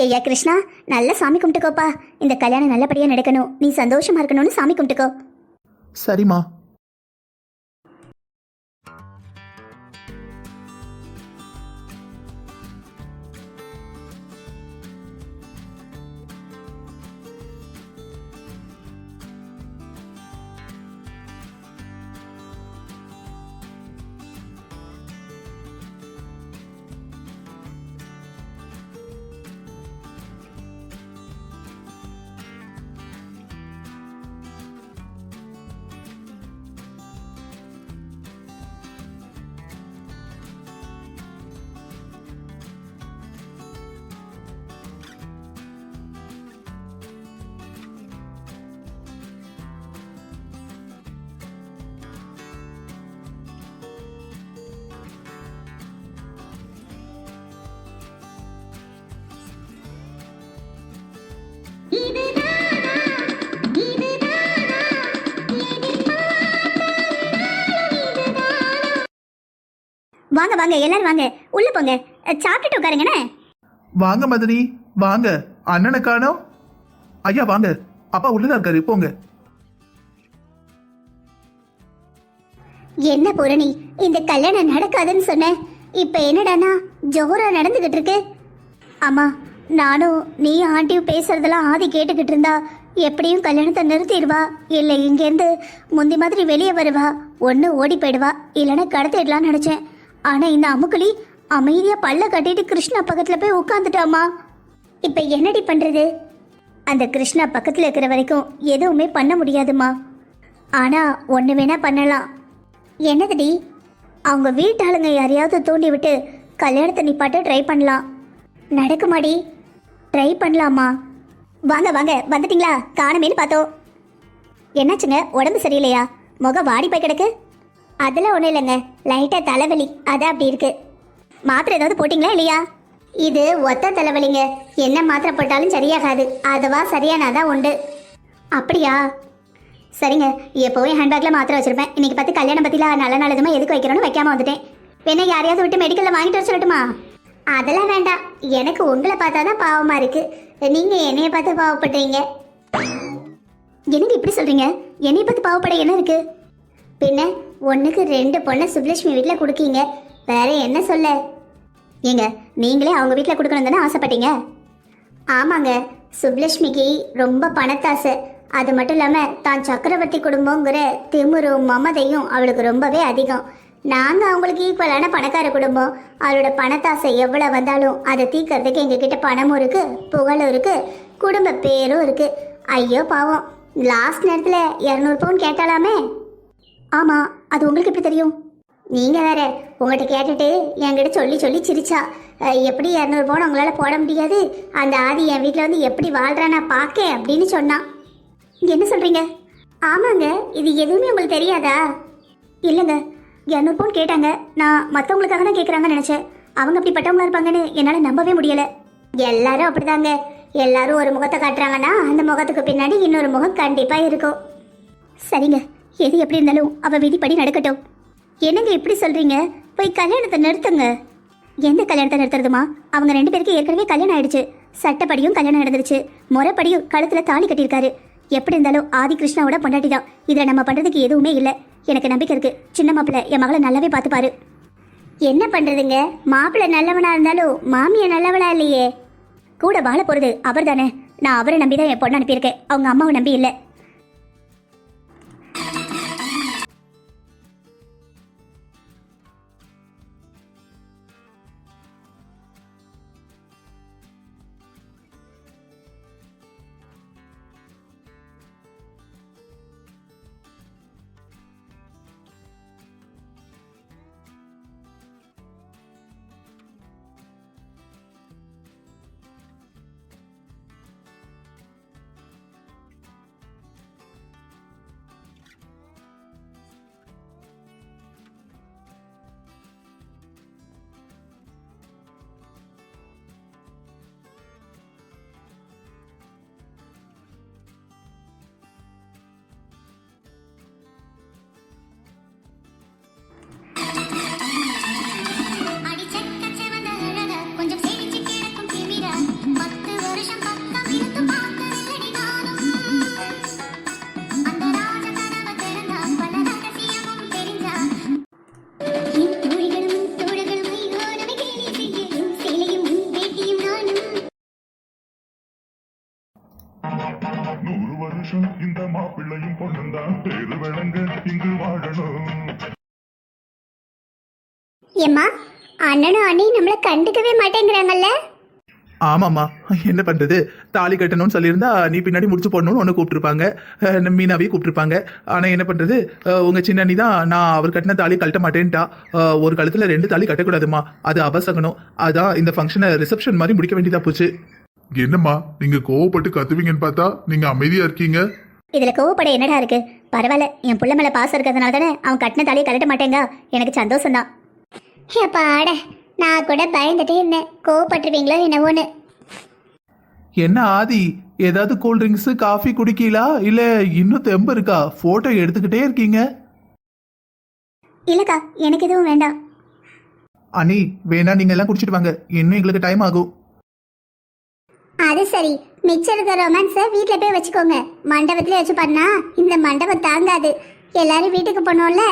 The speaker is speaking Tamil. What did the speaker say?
ஐயா கிருஷ்ணா, நல்ல சாமி கும்பிட்டுக்கோப்பா. இந்த கல்யாணம் நல்லபடியா நடக்கணும், நீ சந்தோஷமா இருக்கணும்னு சாமி கும்பிட்டுக்கோ. சரிம்மா. வாங்க வாங்க, எல்லாரும் வாங்க, உள்ள போங்க, சாப்பிட்டுட்டு உட்காருங்கண்ணே. வாங்க மதனி, வாங்க. அண்ணனை காணோம். ஐயா வாங்க, அப்பா உள்ளதா இருக்காரு, போங்க. என்ன பூரணி, இந்த கல்யாணம் நடக்காதுன்னு சொன்னேன், இப்ப என்னடானா ஜோரா நடந்துகிட்டு இருக்கு. அம்மா, நானும் நீ ஆண்டியும் பேசுறதெல்லாம் ஆதி கேட்டுக்கிட்டு இருந்தா எப்படியும் கல்யாணத்தை நிறுத்திடுவா, இல்லை இங்கேருந்து முந்தி மாதிரி வெளியே வருவா, ஒன்று ஓடி போயிடுவா, இல்லைன்னா கடத்திடலான்னு நினச்சேன். ஆனால் இந்த அமுக்குலி அமைதியாக பல்ல கட்டிட்டு கிருஷ்ணா பக்கத்தில் போய் உட்காந்துட்டாமா. இப்போ என்னடி பண்ணுறது? அந்த கிருஷ்ணா பக்கத்தில் இருக்கிற வரைக்கும் எதுவுமே பண்ண முடியாதுமா. ஆனால் ஒன்று வேணா பண்ணலாம். என்னதுடி? அவங்க வீட்டாளுங்க யாரையாவது தூண்டி விட்டு கல்யாணத்தை நிப்பாட்ட ட்ரை பண்ணலாம். நடக்குமாடி? ட்ரை பண்ணலாமா? வாங்க வாங்க, வந்துட்டீங்களா? காணமேனு பார்த்தோம். என்னாச்சுங்க, உடம்பு சரியில்லையா? முகம் வாடி போய் கிடக்கு. அதெல்லாம் ஒன்றும் இல்லைங்க, லைட்டாக தலைவலி, அதான் அப்படி இருக்கு. மாத்திரை ஏதாவது போட்டிங்களா இல்லையா? இது ஒத்த தலைவலிங்க, என்ன மாத்திரை போட்டாலும் சரியாகாது, அதுவா சரியானாதான் உண்டு. அப்படியா? சரிங்க, எப்போவும் ஹேண்ட்பேக்கில் மாத்திரை வச்சுருப்பேன். இன்னைக்கு பார்த்து கல்யாணம் பற்றிலாம் நல்ல நல்லதுமா எதுக்கு வைக்கிறோன்னு வைக்காமல் வந்துட்டேன். வேணா யாரையாவது விட்டு மெடிக்கலில் வாங்கிட்டு வர சொல்லட்டுமா? அதெல்லாம் வேண்டாம், எனக்கு உங்களை பார்த்தா தான் பாவமாக இருக்குது, நீங்கள் என்னைய பார்த்து பாவப்படுறீங்க. எனக்கு இப்படி சொல்கிறீங்க? என்னைய பார்த்து பாவப்பட என்ன இருக்குது? பின்ன 1க்கு 2 பொண்ணை சுப்லட்சுமி வீட்டில் கொடுக்கீங்க, வேற என்ன சொல்ல? ஏங்க, நீங்களே அவங்க வீட்டில் கொடுக்கணும் தானே ஆசைப்பட்டீங்க? ஆமாங்க, சுப்லட்சுமிக்கு ரொம்ப பணத்தாசை. அது மட்டும் இல்லாமல் தான் சக்கரவர்த்தி குடும்பங்கிற திமுரும் மமதையும் அவளுக்கு ரொம்பவே அதிகம். நாங்கள் அவங்களுக்கு ஈக்குவலான பணக்கார குடும்பம். அவளோட பணத்தாசை எவ்வளோ வந்தாலும் அதை தீர்க்கறதுக்கு எங்ககிட்ட பணமும் இருக்குது, புகழும் இருக்குது, குடும்ப பேரும் இருக்குது. ஐயோ பாவம், லாஸ்ட் நேரத்தில் 200 பவுன் கேட்டாலாமே. ஆமாம், அது உங்களுக்கு எப்படி தெரியும்? நீங்கள் வேற, உங்கள்கிட்ட கேட்டுட்டு என்கிட்ட சொல்லி சொல்லி சிரிச்சா. எப்படி 200 பவுன் உங்களால் போட முடியாது, அந்த ஆதி என் வீட்டில் வந்து எப்படி வாழ்கிறானா பார்க்க அப்படின்னு சொன்னான். என்ன சொல்கிறீங்க? ஆமாங்க, இது எதுவுமே உங்களுக்கு தெரியாதா? இல்லைங்க, 200 பவுன் கேட்டாங்க. நான் மற்றவங்களுக்காக தான் கேட்குறாங்கன்னு நினச்சேன். அவங்க அப்படிப்பட்டவங்களா இருப்பாங்கன்னு என்னால் நம்பவே முடியலை. எல்லாரும் அப்படிதாங்க, எல்லாரும் ஒரு முகத்தை காட்டுறாங்கன்னா அந்த முகத்துக்கு பின்னாடி இன்னொரு முகம் கண்டிப்பாக இருக்கும். சரிங்க, எது எப்படி இருந்தாலும் அவள் விதிப்படி நடக்கட்டும். என்னங்க இப்படி சொல்கிறீங்க? போய் கல்யாணத்தை நிறுத்துங்க. எந்த கல்யாணத்தை நிறுத்துறதுமா? அவங்க 2 பேருக்கு ஏற்கனவே கல்யாணம் ஆயிடுச்சு, சட்டப்படியும் கல்யாணம் நடந்துருச்சு, முறைப்படியும் கழுத்தில் தாலி கட்டியிருக்காரு. எப்படி இருந்தாலும் ஆதி கிருஷ்ணாவோட பொண்டாட்டி தான். இதில் நம்ம பண்ணுறதுக்கு எதுவுமே இல்லை. எனக்கு நம்பிக்கை இருக்குது, சின்ன மாப்பிள்ளை என் மகளை நல்லாவே பார்த்துப்பாரு. என்ன பண்ணுறதுங்க, மாப்பிள்ளை நல்லவனாக இருந்தாலும் மாமியை நல்லவளா இல்லையே. கூட வாழ போகிறது அவர் தானே. நான் அவரை நம்பி தான் என் பொண்ணு அனுப்பியிருக்கேன், அவங்க அம்மாவை நம்பி இல்லை. 100 வருஷம் இந்த மாப்பிள்ளையும் பொண்ணுந்தான் பேரு விளங்க இங்கு வாழணும். ஏம்மா அண்ணனும் அண்ணியும் நம்மள கண்டுக்கவே மாட்டேங்கிறாங்கல்ல. ஆமாம்மா, என்ன பண்றது, தாலி கட்டணும்னு சொல்லியிருந்தா நீ பின்னாடி முடிச்சு போடணும்னு ஒன்று கூப்பிட்டுருப்பாங்க, மீனாவையும் கூப்பிட்டுருப்பாங்க. ஆனால் என்ன பண்றது, உங்க சின்ன அண்ணி தான் நான் அவர் கட்டின தாலி கழட்ட மாட்டேன்ட்டா. ஒரு கழுத்துல 2 தாலி கட்டக்கூடாதுமா, அது அபசகனம். அதான் இந்த ஃபங்க்ஷனை ரிசப்ஷன் மாதிரி முடிக்க வேண்டியதா போச்சு. என்னம்மா நீங்க கோவப்பட்டு கத்துவீங்கன்னு பார்த்தா நீங்க அமைதியா இருக்கீங்க. இதுல கோவப்பட என்னடா இருக்கு? பரவாயில்ல, என் புள்ள மேல பாசம் இருக்கிறதுனால தானே அவன் கட்டின தாலியை கழட்ட மாட்டேங்க. எனக்கு சந்தோஷம் தான். பாட நான் கூட பயந்துட்டே இருந்தேன், கோவப்பட்டுருவீங்களோ என்னவோன்னு. என்ன ஆதி, ஏதாவது கூல் ட்ரிங்க்ஸ் காஃபி குடிக்கலா இல்ல இன்னும் தெம்பு இருக்கா? போட்டோ எடுத்துக்கிட்டே இருக்கீங்க. இல்லக்கா, எனக்கு எதுவும் வேண்டாம். அண்ணி வேணா, நீங்க எல்லாம் குடிச்சிட்டு வாங்க, இன்னும் எங்களுக்கு டைம் ஆகும். அது சரி, மிச்சம் இருக்க ரொமான்ஸை வீட்டில் போய் வச்சுக்கோங்க. மண்டபத்திலே வச்சு பண்ணா இந்த மண்டபம் தாங்காது. எல்லாரும் வீட்டுக்கு போனோம்ல,